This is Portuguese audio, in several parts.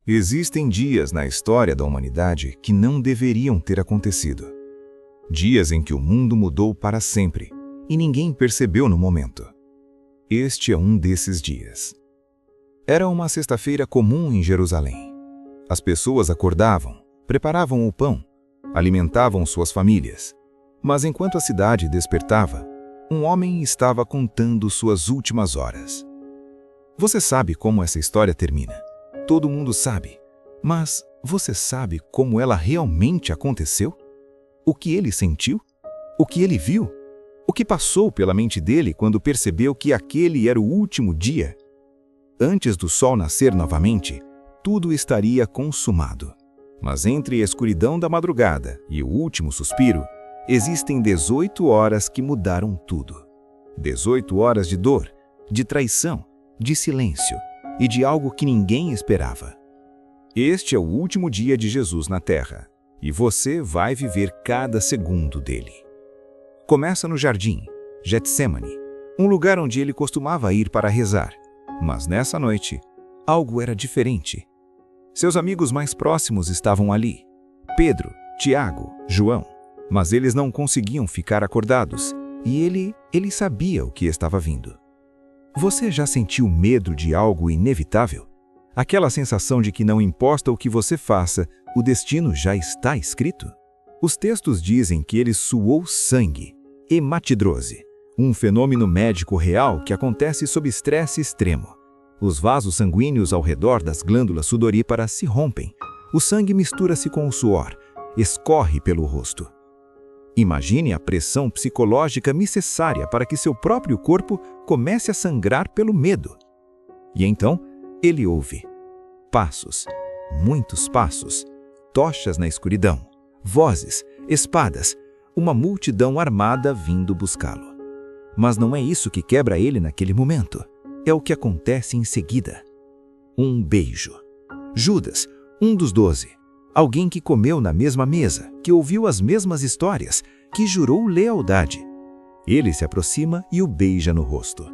Existem dias na história da humanidade que não deveriam ter acontecido. Dias em que o mundo mudou para sempre e ninguém percebeu no momento. Este é um desses dias. Era uma sexta-feira comum em Jerusalém. As pessoas acordavam, preparavam o pão, alimentavam suas famílias. Mas enquanto a cidade despertava, um homem estava contando suas últimas horas. Você sabe como essa história termina. Todo mundo sabe. Mas você sabe como ela realmente aconteceu? O que ele sentiu? O que ele viu? O que passou pela mente dele quando percebeu que aquele era o último dia? Antes do sol nascer novamente, tudo estaria consumado. Mas entre a escuridão da madrugada e o último suspiro, existem 18 horas que mudaram tudo. 18 horas de dor, de traição, de silêncio e de algo que ninguém esperava. Este é o último dia de Jesus na Terra, e você vai viver cada segundo dele. Começa no jardim, Getsemane, um lugar onde ele costumava ir para rezar. Mas nessa noite, algo era diferente. Seus amigos mais próximos estavam ali, Pedro, Tiago, João, mas eles não conseguiam ficar acordados, e ele sabia o que estava vindo. Você já sentiu medo de algo inevitável? Aquela sensação de que não importa o que você faça, o destino já está escrito? Os textos dizem que ele suou sangue, hematidrose, um fenômeno médico real que acontece sob estresse extremo. Os vasos sanguíneos ao redor das glândulas sudoríparas se rompem. O sangue mistura-se com o suor, escorre pelo rosto. Imagine a pressão psicológica necessária para que seu próprio corpo comece a sangrar pelo medo. E então, ele ouve passos, muitos passos, tochas na escuridão, vozes, espadas, uma multidão armada vindo buscá-lo. Mas não é isso que quebra ele naquele momento. É o que acontece em seguida. Um beijo. Judas, um dos 12, alguém que comeu na mesma mesa, que ouviu as mesmas histórias, que jurou lealdade. Ele se aproxima e o beija no rosto.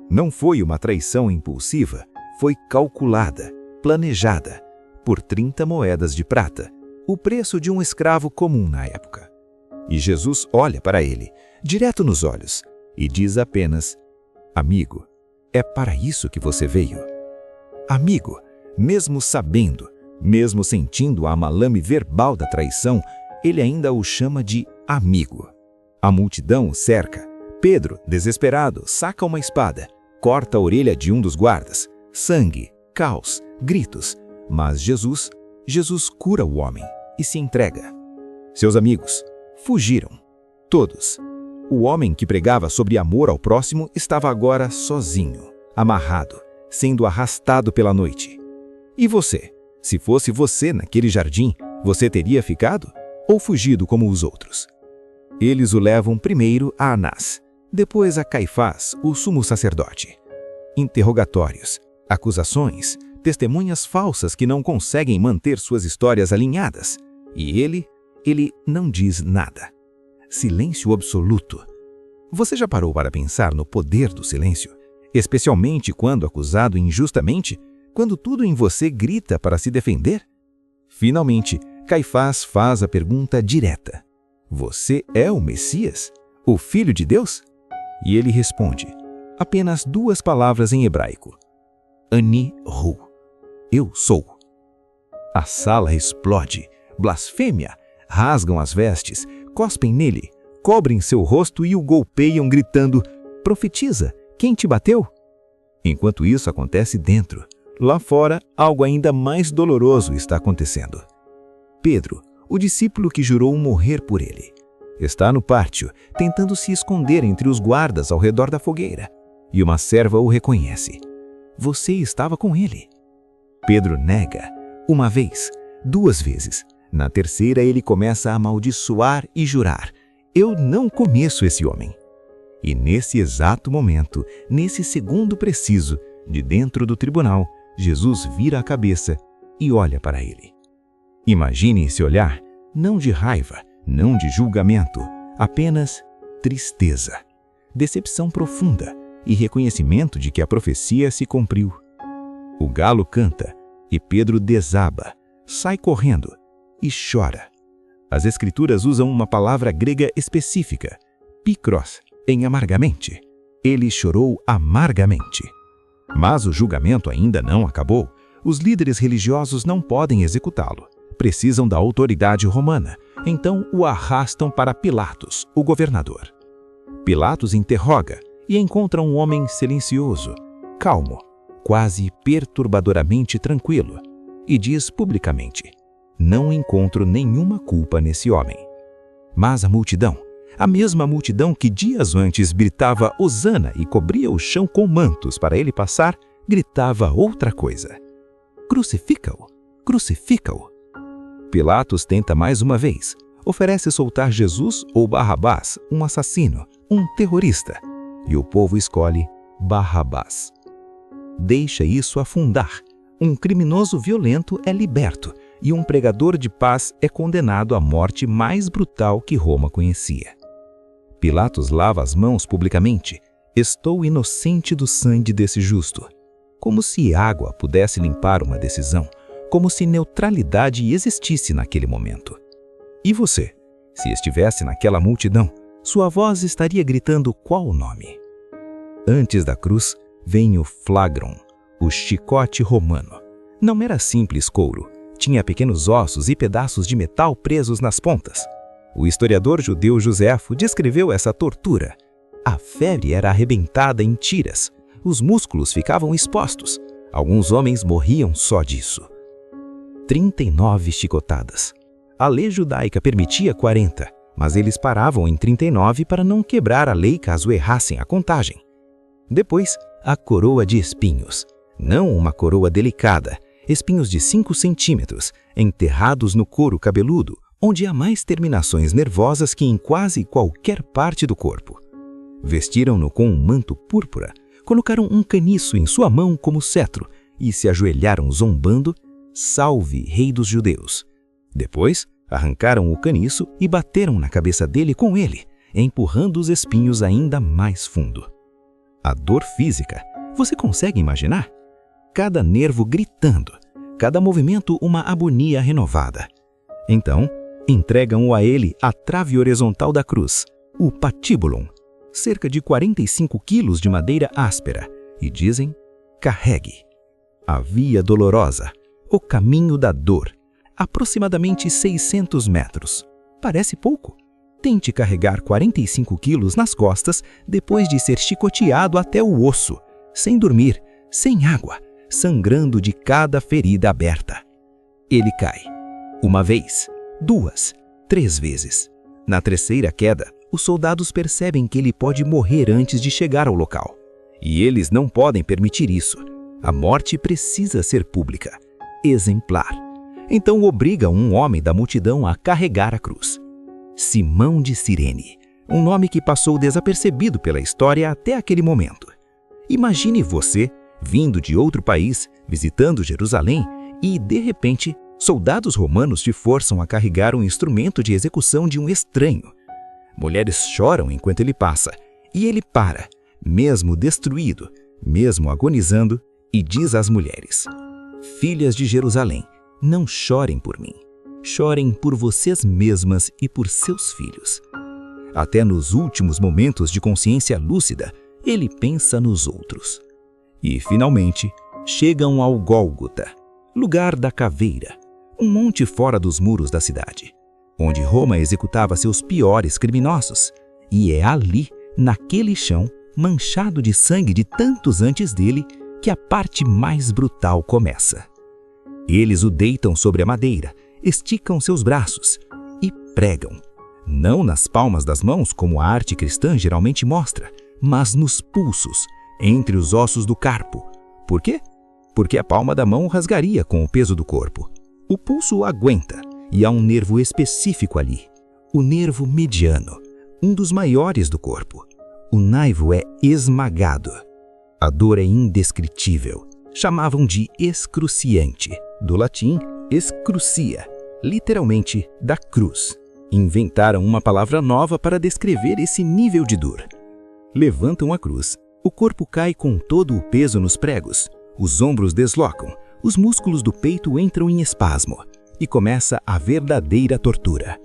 Não foi uma traição impulsiva, foi calculada, planejada, por 30 moedas de prata, o preço de um escravo comum na época. E Jesus olha para ele, direto nos olhos, e diz apenas: amigo, é para isso que você veio? Amigo, mesmo sabendo, mesmo sentindo a malame verbal da traição, ele ainda o chama de amigo. A multidão o cerca. Pedro, desesperado, saca uma espada, corta a orelha de um dos guardas. Sangue, caos, gritos. Mas Jesus cura o homem e se entrega. Seus amigos fugiram. Todos. O homem que pregava sobre amor ao próximo estava agora sozinho, amarrado, sendo arrastado pela noite. E você? Se fosse você naquele jardim, você teria ficado ou fugido como os outros? Eles o levam primeiro a Anás, depois a Caifás, o sumo sacerdote. Interrogatórios, acusações, testemunhas falsas que não conseguem manter suas histórias alinhadas. E ele não diz nada. Silêncio absoluto. Você já parou para pensar no poder do silêncio? Especialmente quando acusado injustamente? Quando tudo em você grita para se defender? Finalmente, Caifás faz a pergunta direta: você é o Messias? O Filho de Deus? E ele responde, apenas 2 palavras em hebraico: Ani Hu. Eu sou. A sala explode. Blasfêmia. Rasgam as vestes, cospem nele, cobrem seu rosto e o golpeiam gritando: profetiza, quem te bateu? Enquanto isso acontece dentro, lá fora, algo ainda mais doloroso está acontecendo. Pedro, o discípulo que jurou morrer por ele, está no pátio, tentando se esconder entre os guardas ao redor da fogueira. E uma serva o reconhece. Você estava com ele. Pedro nega, 1 vez, 2 vezes. Na terceira ele começa a amaldiçoar e jurar: eu não conheço esse homem. E nesse exato momento, nesse segundo preciso, de dentro do tribunal, Jesus vira a cabeça e olha para ele. Imagine esse olhar, não de raiva, não de julgamento, apenas tristeza, decepção profunda e reconhecimento de que a profecia se cumpriu. O galo canta, E Pedro desaba, sai correndo e chora. As Escrituras usam uma palavra grega específica, pikros, em amargamente. Ele chorou amargamente. Mas o julgamento ainda não acabou. Os líderes religiosos não podem executá-lo. Precisam da autoridade romana. Então o arrastam para Pilatos, o governador. Pilatos interroga e encontra um homem silencioso, calmo, quase perturbadoramente tranquilo, e diz publicamente: não encontro nenhuma culpa nesse homem. Mas a mesma multidão que dias antes gritava Hosana e cobria o chão com mantos para ele passar, gritava outra coisa: crucifica-o, crucifica-o. Pilatos tenta mais uma vez. Oferece soltar Jesus ou Barrabás, um assassino, um terrorista. E o povo escolhe Barrabás. Deixa isso afundar. Um criminoso violento é liberto e um pregador de paz é condenado à morte mais brutal que Roma conhecia. Pilatos lava as mãos publicamente. Estou inocente do sangue desse justo. Como se água pudesse limpar uma decisão, como se neutralidade existisse naquele momento. E você, se estivesse naquela multidão, sua voz estaria gritando qual nome? Antes da cruz, vem o flagrum, o chicote romano. Não era simples couro, tinha pequenos ossos e pedaços de metal presos nas pontas. O historiador judeu Joséfo descreveu essa tortura. A febre era arrebentada em tiras, os músculos ficavam expostos. Alguns homens morriam só disso. 39 chicotadas. A lei judaica permitia 40, mas eles paravam em 39 para não quebrar a lei caso errassem a contagem. Depois, a coroa de espinhos. Não uma coroa delicada, espinhos de 5 centímetros, enterrados no couro cabeludo, onde há mais terminações nervosas que em quase qualquer parte do corpo. Vestiram-no com um manto púrpura, colocaram um caniço em sua mão como cetro e se ajoelharam zombando: Salve, Rei dos Judeus! Depois, arrancaram o caniço e bateram na cabeça dele com ele, empurrando os espinhos ainda mais fundo. A dor física, você consegue imaginar? Cada nervo gritando, cada movimento uma agonia renovada. Então, entregam-o a ele a trave horizontal da cruz, o patíbulum, cerca de 45 quilos de madeira áspera, e dizem: carregue. A via dolorosa, o caminho da dor, aproximadamente 600 metros. Parece pouco. Tente carregar 45 quilos nas costas depois de ser chicoteado até o osso, sem dormir, sem água, sangrando de cada ferida aberta. Ele cai. Uma vez, 2, 3 vezes. Na terceira queda, os soldados percebem que ele pode morrer antes de chegar ao local. E eles não podem permitir isso. A morte precisa ser pública, exemplar. Então obrigam um homem da multidão a carregar a cruz. Simão de Cirene, um nome que passou desapercebido pela história até aquele momento. Imagine você, vindo de outro país, visitando Jerusalém, e, de repente, soldados romanos te forçam a carregar um instrumento de execução de um estranho. Mulheres choram enquanto ele passa, e ele para, mesmo destruído, mesmo agonizando, e diz às mulheres: Filhas de Jerusalém, não chorem por mim. Chorem por vocês mesmas e por seus filhos. Até nos últimos momentos de consciência lúcida, ele pensa nos outros. E, finalmente, chegam ao Gólgota, lugar da caveira, um monte fora dos muros da cidade, onde Roma executava seus piores criminosos. E é ali, naquele chão, manchado de sangue de tantos antes dele, que a parte mais brutal começa. Eles o deitam sobre a madeira, esticam seus braços e pregam, não nas palmas das mãos como a arte cristã geralmente mostra, mas nos pulsos, entre os ossos do carpo. Por quê? Porque a palma da mão rasgaria com o peso do corpo. O pulso aguenta, e há um nervo específico ali, o nervo mediano, um dos maiores do corpo. O naivo é esmagado. A dor é indescritível. Chamavam de excruciante, do latim excrucia, literalmente da cruz. Inventaram uma palavra nova para descrever esse nível de dor. Levantam a cruz, o corpo cai com todo o peso nos pregos, os ombros deslocam, os músculos do peito entram em espasmo e começa a verdadeira tortura.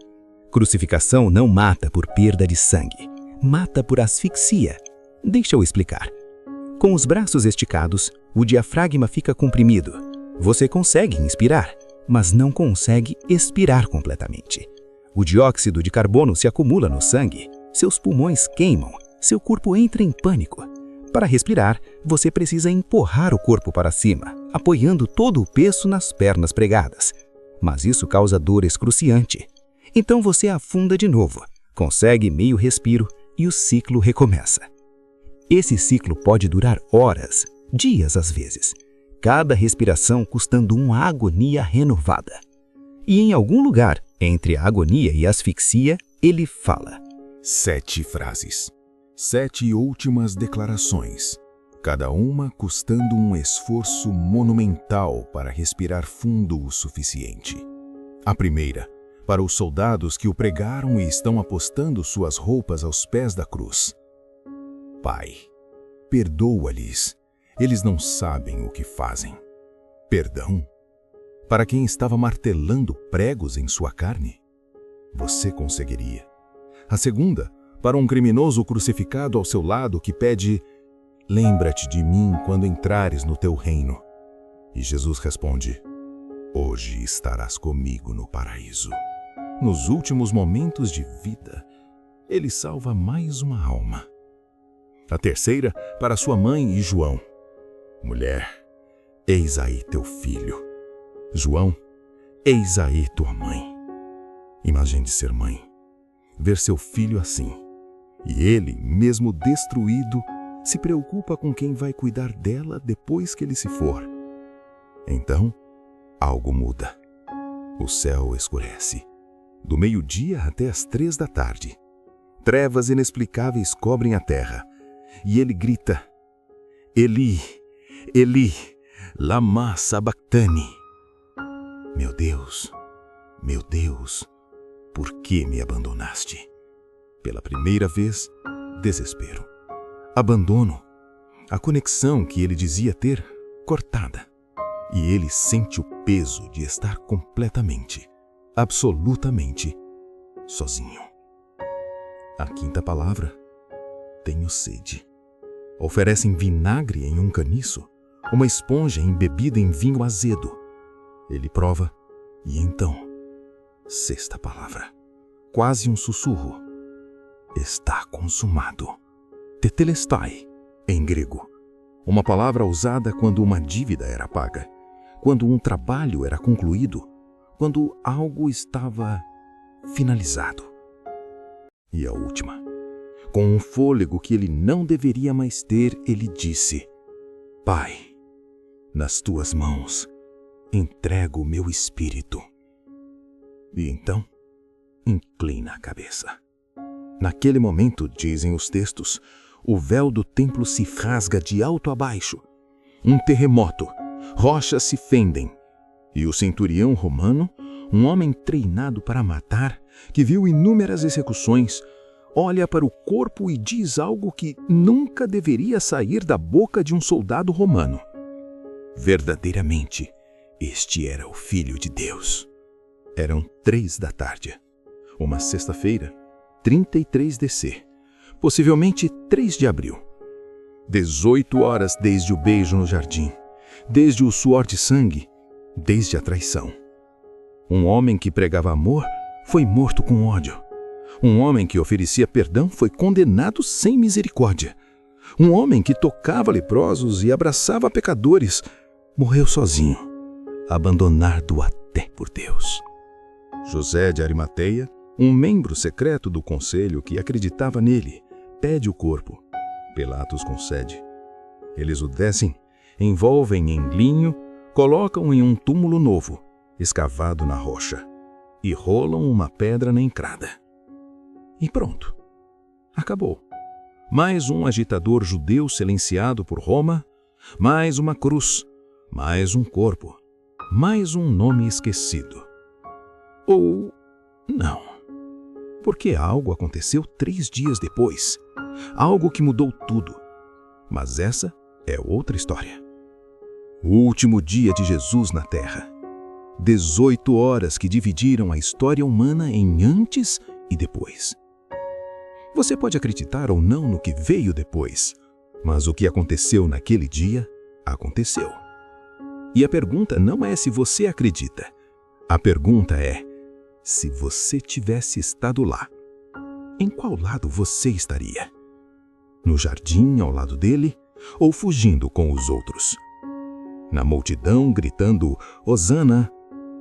Crucificação não mata por perda de sangue, mata por asfixia. Deixa eu explicar. Com os braços esticados, o diafragma fica comprimido. Você consegue inspirar, mas não consegue expirar completamente. O dióxido de carbono se acumula no sangue, seus pulmões queimam, seu corpo entra em pânico. Para respirar, você precisa empurrar o corpo para cima, apoiando todo o peso nas pernas pregadas. Mas isso causa dor excruciante. Então você afunda de novo, consegue meio respiro e o ciclo recomeça. Esse ciclo pode durar horas, dias às vezes, cada respiração custando uma agonia renovada. E em algum lugar, entre a agonia e a asfixia, ele fala: 7 frases, 7 últimas declarações, cada uma custando um esforço monumental para respirar fundo o suficiente. A primeira, para os soldados que o pregaram e estão apostando suas roupas aos pés da cruz. Pai, perdoa-lhes, eles não sabem o que fazem. Perdão? Para quem estava martelando pregos em sua carne? Você conseguiria. A segunda, para um criminoso crucificado ao seu lado que pede: lembra-te de mim quando entrares no teu reino. E Jesus responde: hoje estarás comigo no paraíso. Nos últimos momentos de vida, ele salva mais uma alma. A terceira, para sua mãe e João: mulher, eis aí teu filho. João, eis aí tua mãe. Imagine ser mãe, ver seu filho assim, e ele, mesmo destruído, se preocupa com quem vai cuidar dela depois que ele se for. Então, algo muda. O céu escurece. Do meio-dia até as 3 da tarde. Trevas inexplicáveis cobrem a terra. E ele grita: Eli, Eli, lama sabachthani. Meu Deus, por que me abandonaste? Pela primeira vez, desespero. Abandono. A conexão que ele dizia ter, cortada. E ele sente o peso de estar completamente, absolutamente, sozinho. A quinta palavra: tenho sede. Oferecem vinagre em um caniço, uma esponja embebida em vinho azedo. Ele prova, e então, sexta palavra, quase um sussurro: está consumado. Tetelestai, em grego, uma palavra usada quando uma dívida era paga, quando um trabalho era concluído, quando algo estava finalizado. E a última, com um fôlego que ele não deveria mais ter, ele disse: Pai, nas tuas mãos entrego o meu espírito. E então, inclina a cabeça. Naquele momento, dizem os textos, o véu do templo se rasga de alto a baixo. Um terremoto, rochas se fendem. E o centurião romano, um homem treinado para matar, que viu inúmeras execuções, olha para o corpo e diz algo que nunca deveria sair da boca de um soldado romano. Verdadeiramente, este era o Filho de Deus. Eram 3 da tarde. Uma sexta-feira, 33 DC. Possivelmente 3 de abril. 18 horas desde o beijo no jardim. Desde o suor de sangue. Desde a traição. Um homem que pregava amor foi morto com ódio. Um homem que oferecia perdão foi condenado sem misericórdia. Um homem que tocava leprosos e abraçava pecadores morreu sozinho, abandonado até por Deus. José de Arimateia, um membro secreto do conselho que acreditava nele, pede o corpo. Pilatos concede. Eles o descem, envolvem em linho, colocam em um túmulo novo, escavado na rocha, e rolam uma pedra na encrada. E pronto. Acabou. Mais um agitador judeu silenciado por Roma, mais uma cruz, mais um corpo, mais um nome esquecido. Ou não. Porque algo aconteceu 3 dias depois. Algo que mudou tudo. Mas essa é outra história. O último dia de Jesus na Terra. 18 horas que dividiram a história humana em antes e depois. Você pode acreditar ou não no que veio depois, mas o que aconteceu naquele dia, aconteceu. E a pergunta não é se você acredita. A pergunta é, se você tivesse estado lá, em qual lado você estaria? No jardim ao lado dele ou fugindo com os outros? Na multidão gritando Hosana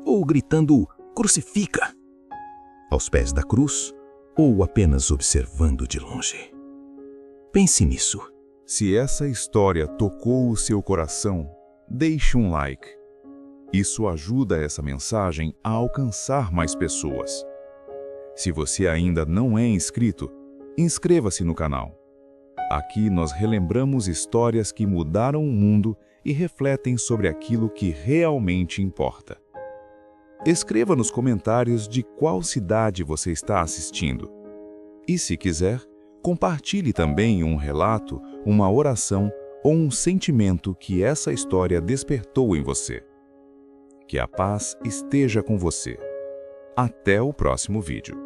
ou gritando Crucifica? Aos pés da cruz ou apenas observando de longe? Pense nisso. Se essa história tocou o seu coração, deixe um like. Isso ajuda essa mensagem a alcançar mais pessoas. Se você ainda não é inscrito, inscreva-se no canal. Aqui nós relembramos histórias que mudaram o mundo e refletem sobre aquilo que realmente importa. Escreva nos comentários de qual cidade você está assistindo. E se quiser, compartilhe também um relato, uma oração ou um sentimento que essa história despertou em você. Que a paz esteja com você. Até o próximo vídeo.